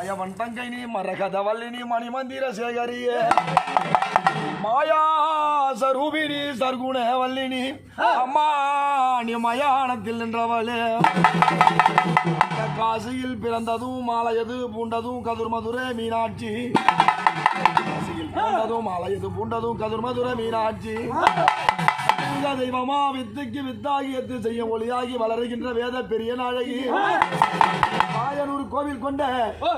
மாயவன் தங்கைனி மரகதவல்லினி மணிமந்திர சேகரியே மாயா சரூபினி சர்க்குண வல்லினி அம்மா நீ மயானத்தில் நின்றவளே காசியில் பிறந்ததும் மாலையது பூண்டதும் கதிர் மதுரை மீனாட்சி காசியில் பிறந்ததும் மாலையது பூண்டதும் கதிர் மதுரை மீனாட்சி தெய்வமா வித்துக்கு வித்தாகி எத்து செய்ய ஒளியாகி வளருகின்ற வேத பெரிய நாயகி ஆயனூர் கோவில் கொண்ட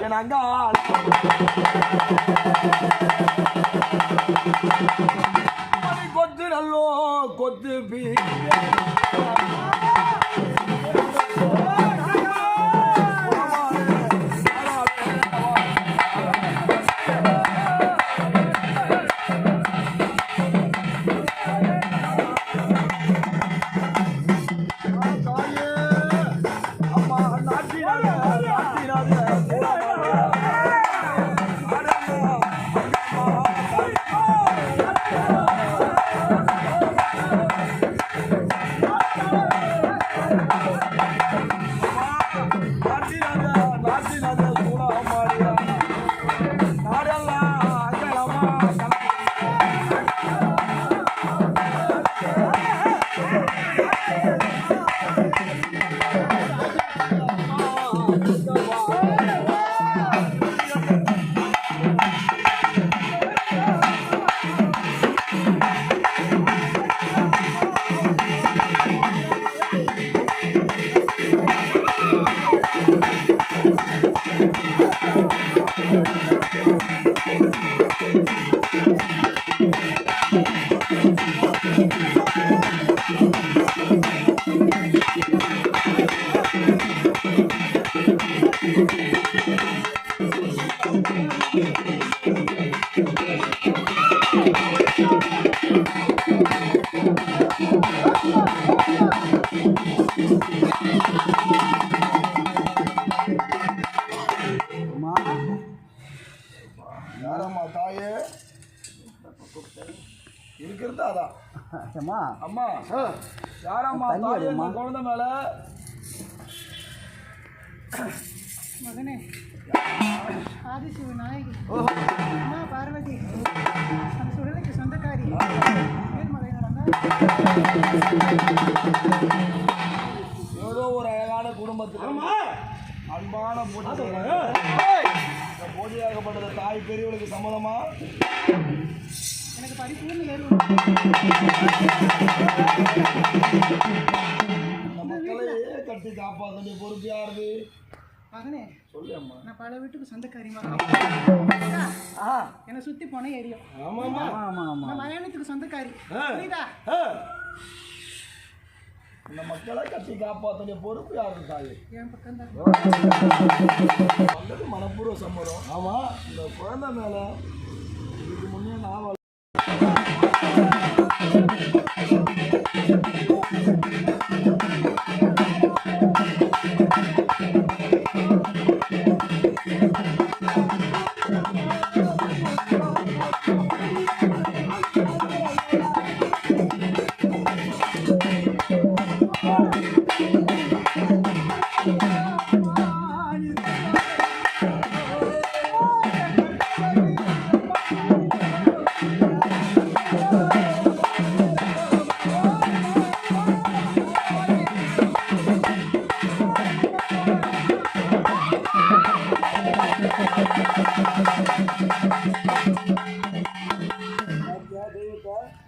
என் அங்காள் கொத்து நல்லோ கொத்து பீ அம்மா யாரம்மா குழந்தை மேல மகனே ஆதிசிவ நாயகி அம்மா பார்வதி அந்த சுடலைக்கு சொந்தக்காரி ஏதோ ஒரு அழகான குடும்பத்தில் அன்பான போட்டியாகப்பட்டது தாய் பெரியவளுக்கு சம்மதமா எனக்கு பரிபூர்ண மக்களையே கட்டி காப்பாற்ற பொறுப்பு யாருது மகனே சொல்லு அம்மா நான் பல வீட்டுக்கு சொந்தக்காரி என்னை சுத்தி போன ஏரியும் நான் மயானத்துக்கு சொந்தக்காரி புரியுதா இந்த மக்களை கட்டி காப்பாற்ற பொறுப்பு யாருக்கு தாய் என் பக்கம் தான் வந்தது மனப்பூர்வ சம்மதம் ஆமா இந்த குழந்தை மேல இதுக்கு முன்னே நான்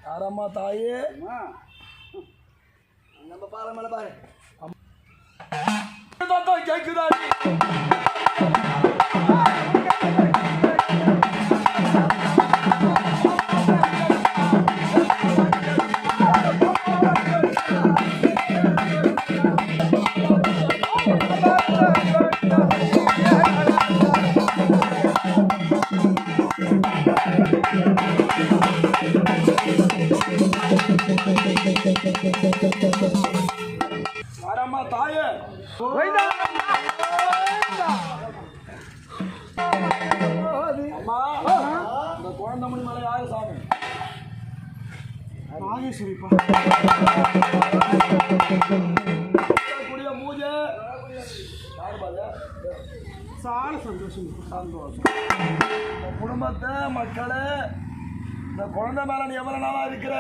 யாரம்மா தாயே நம்ம பாரு மேல பாரு கேக்குதா வரம்மா தாயே அம்மா இந்த குழந்தை மணி மேலே யாரு சாமி நாகேஸ்வரிப்பா கூடிய பூஜை யாரு பாரு மனசால சந்தோஷம். சந்தோஷம். இந்த குடும்பத்தை மக்களை இந்த குழந்தை மேல நீ எவ்வளவு நாளா இருக்கிற?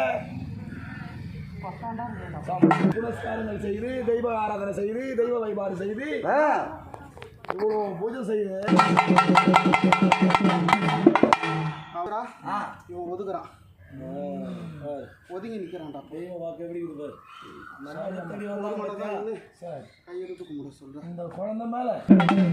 புரஸ்காரங்கள் செய்து தெய்வ ஆராதனை செய்து தெய்வ வழிபாடு செய்து இவ்வளோ பூஜை செய்து அவரா இவன் ஒதுக்குறான், ஒதுங்கி நிற்கிறான்டா. தெய்வ வாக்கு எப்படி இருக்குது சார்? கையெழுத்து கும்பிட சொல்கிறேன். இந்த குழந்தை மேல வாங்க.